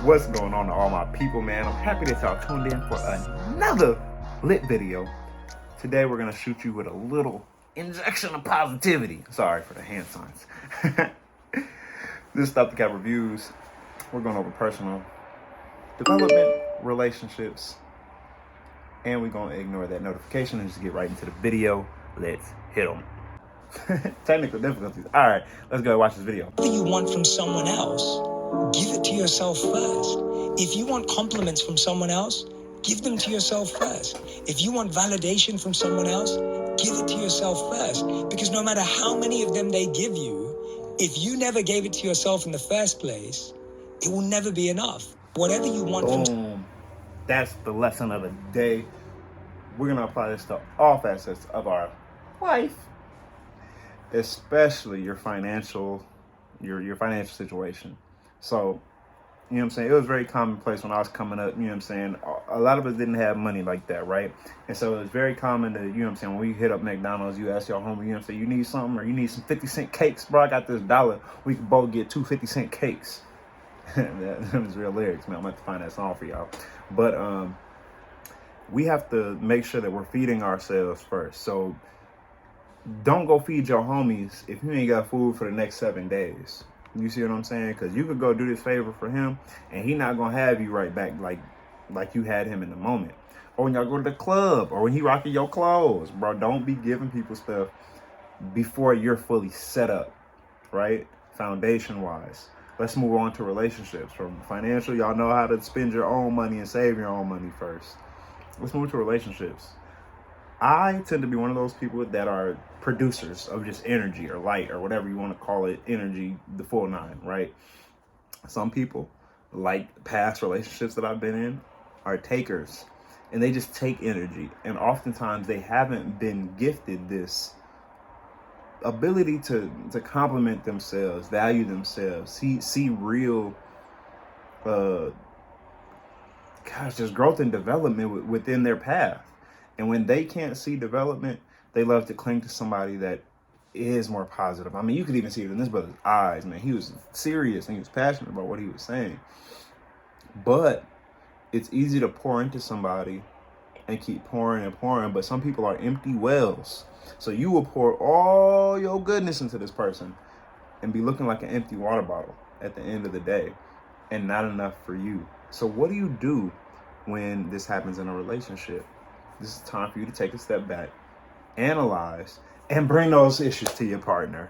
What's going on to all my people, man? I'm happy that y'all tuned in for another lit video. Today we're gonna shoot you with a little injection of positivity. Sorry for the hand signs. This Stop the Cap reviews. We're going over personal development, relationships, and we're gonna ignore that notification and just get right into the video. Let's hit them. Technical difficulties. All right, let's go watch this video. Whatever you want from someone else, give it to yourself first. If you want compliments from someone else, give them to yourself first. If you want validation from someone else, give it to yourself first. Because no matter how many of them they give you, if you never gave it to yourself in the first place, it will never be enough. Whatever you want from... That's the lesson of the day. We're gonna apply this to all facets of our life, especially your financial situation. So, you know what I'm saying? It was very commonplace when I was coming up, you know what I'm saying? A lot of us didn't have money like that, right? And so it was very common to, you know what I'm saying, when we hit up McDonald's, you ask your homie, you know what I'm saying, you need something, or you need some 50-cent cakes, bro, I got this $1. We could both get 2 50-cent cakes. That was real lyrics, man. I'm going to find that song for y'all. But we have to make sure that we're feeding ourselves first. So don't go feed your homies if you ain't got food for the next 7 days. You see what I'm saying? Because you could go do this favor for him, and he not gonna have you right back like you had him in the moment. Or when y'all go to the club, or when he rocking your clothes, bro. Don't be giving people stuff before you're fully set up, right? Foundation wise. Let's move on to relationships. From financial, y'all know how to spend your own money and save your own money first. Let's move to relationships. I tend to be one of those people that are producers of just energy or light or whatever you want to call it, energy, the full nine, right? Some people, like past relationships that I've been in, are takers, and they just take energy. And oftentimes they haven't been gifted this ability to compliment themselves, value themselves, see real, just growth and development within their path. And when they can't see development, they love to cling to somebody that is more positive. I mean, you could even see it in this brother's eyes, man. He was serious and he was passionate about what he was saying. But it's easy to pour into somebody and keep pouring and pouring, but some people are empty wells. So you will pour all your goodness into this person and be looking like an empty water bottle at the end of the day, and not enough for you. So what do you do when this happens in a relationship? This is time for you to take a step back, analyze, and bring those issues to your partner.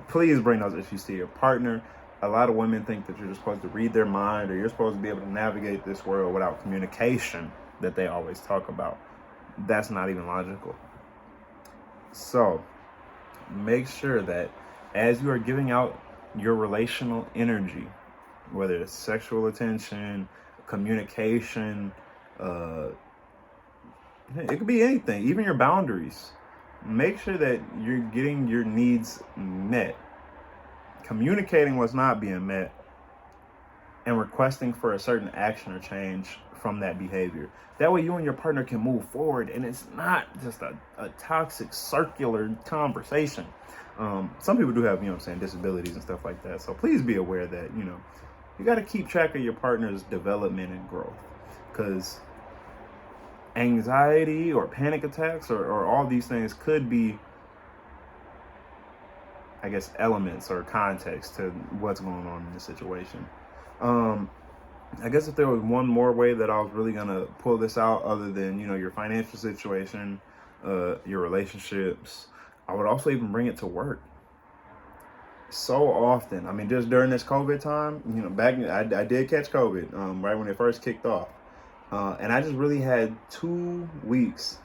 Please bring those issues to your partner. A lot of women think that you're just supposed to read their mind, or you're supposed to be able to navigate this world without communication that they always talk about. That's not even logical. So make sure that as you are giving out your relational energy, whether it's sexual attention, communication, it could be anything, even your boundaries. Make sure that you're getting your needs met, communicating what's not being met, and requesting for a certain action or change from that behavior. That way you and your partner can move forward, and it's not just a toxic circular conversation. Some people do have, you know what I'm saying, disabilities and stuff like that. So please be aware that, you know, you got to keep track of your partner's development and growth, because anxiety or panic attacks or all these things could be, I guess, elements or context to what's going on in this situation. I guess if there was one more way that I was really gonna pull this out, other than, you know, your financial situation, your relationships, I would also even bring it to work. So often, I mean, just during this COVID time, you know, I did catch COVID right when it first kicked off. And I just really had 2 weeks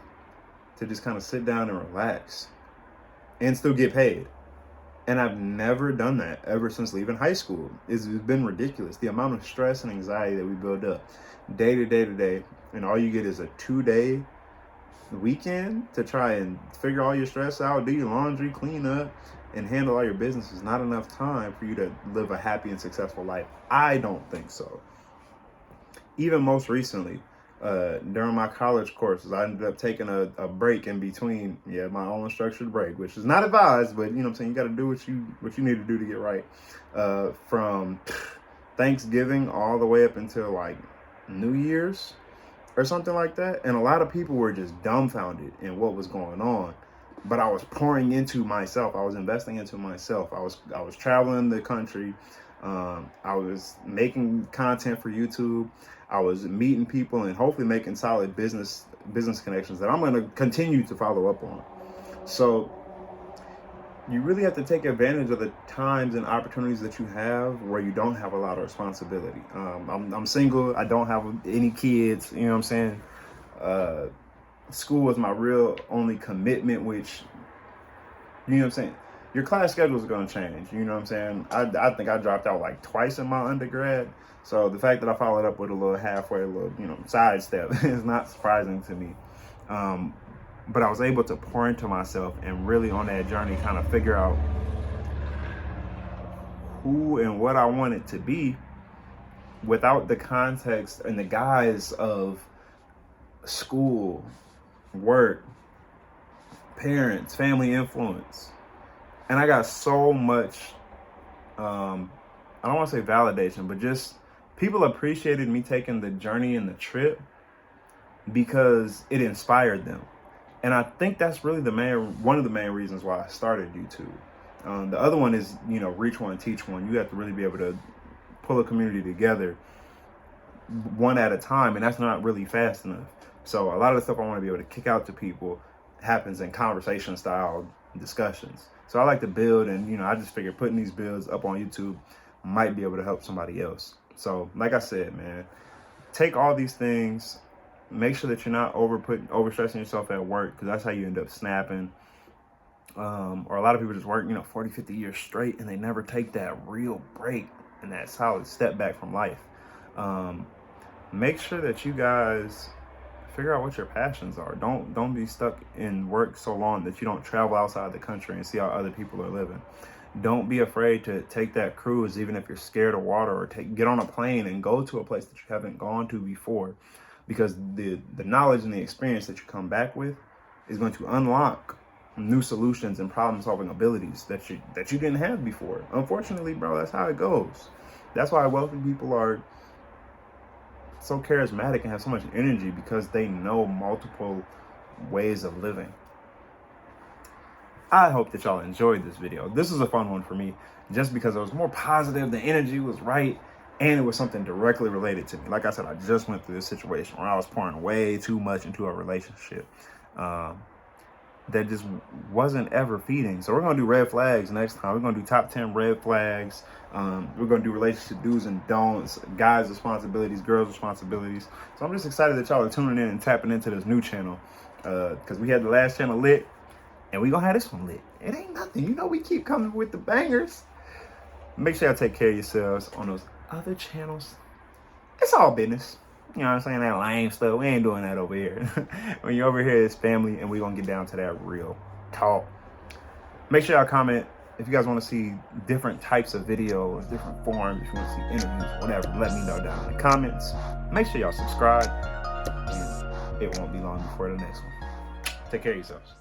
to just kind of sit down and relax and still get paid. And I've never done that ever since leaving high school. It's been ridiculous. The amount of stress and anxiety that we build up day to day, and all you get is a 2-day weekend to try and figure all your stress out, do your laundry, clean up, and handle all your business. Is not enough time for you to live a happy and successful life. I don't think so. Even most recently, during my college courses, I ended up taking a break in between, my own structured break, which is not advised, but you know what I'm saying, you got to do what you need to do to get right, from Thanksgiving all the way up until like New Year's or something like that. And a lot of people were just dumbfounded in what was going on. But I was pouring into myself. I was investing into myself. I was traveling the country. I was making content for YouTube. I was meeting people and hopefully making solid business connections that I'm going to continue to follow up on. So you really have to take advantage of the times and opportunities that you have where you don't have a lot of responsibility. I'm single. I don't have any kids. You know what I'm saying? School was my real only commitment, which, you know what I'm saying? Your class schedule is going to change. You know what I'm saying? I think I dropped out like twice in my undergrad. So the fact that I followed up with a little halfway, a little, sidestep is not surprising to me. But I was able to pour into myself and really on that journey kind of figure out who and what I wanted to be without the context and the guise of school, work, parents, family influence. And I got so much, I don't want to say validation, but just people appreciated me taking the journey and the trip because it inspired them. And I think that's really one of the main reasons why I started YouTube. The other one is, reach one, teach one. You have to really be able to pull a community together one at a time, and that's not really fast enough. So a lot of the stuff I want to be able to kick out to people happens in conversation style discussions. So I like to build, and I just figured putting these builds up on YouTube might be able to help somebody else. So like I said, man, take all these things. Make sure that you're not overstressing yourself at work, because that's how you end up snapping. Or a lot of people just work, 40, 50 years straight, and they never take that real break and that solid step back from life. Make sure that you guys figure out what your passions are. Don't be stuck in work so long that you don't travel outside the country and see how other people are living. Don't be afraid to take that cruise, even if you're scared of water, or get on a plane and go to a place that you haven't gone to before. Because the knowledge and the experience that you come back with is going to unlock new solutions and problem-solving abilities that you didn't have before. Unfortunately, bro, that's how it goes. That's why wealthy people are so charismatic and have so much energy, because they know multiple ways of living. I hope that y'all enjoyed this video. This was a fun one for me, just because it was more positive, the energy was right, and it was something directly related to me. Like I said, I just went through this situation where I was pouring way too much into a relationship that just wasn't ever feeding. So we're going to do red flags next time. We're going to do top 10 red flags. We're going to do relationship do's and don'ts, guys' responsibilities, girls' responsibilities. So I'm just excited that y'all are tuning in and tapping into this new channel, because we had the last channel lit, and we're going to have this one lit. It ain't nothing. We keep coming with the bangers. Make sure y'all take care of yourselves on those other channels. It's all business. You know what I'm saying? That lame stuff. We ain't doing that over here. When you're over here, it's family, and we're going to get down to that real talk. Make sure y'all comment if you guys want to see different types of videos, different forms, if you want to see interviews, whatever. Let me know down in the comments. Make sure y'all subscribe, and it won't be long before the next one. Take care of yourselves.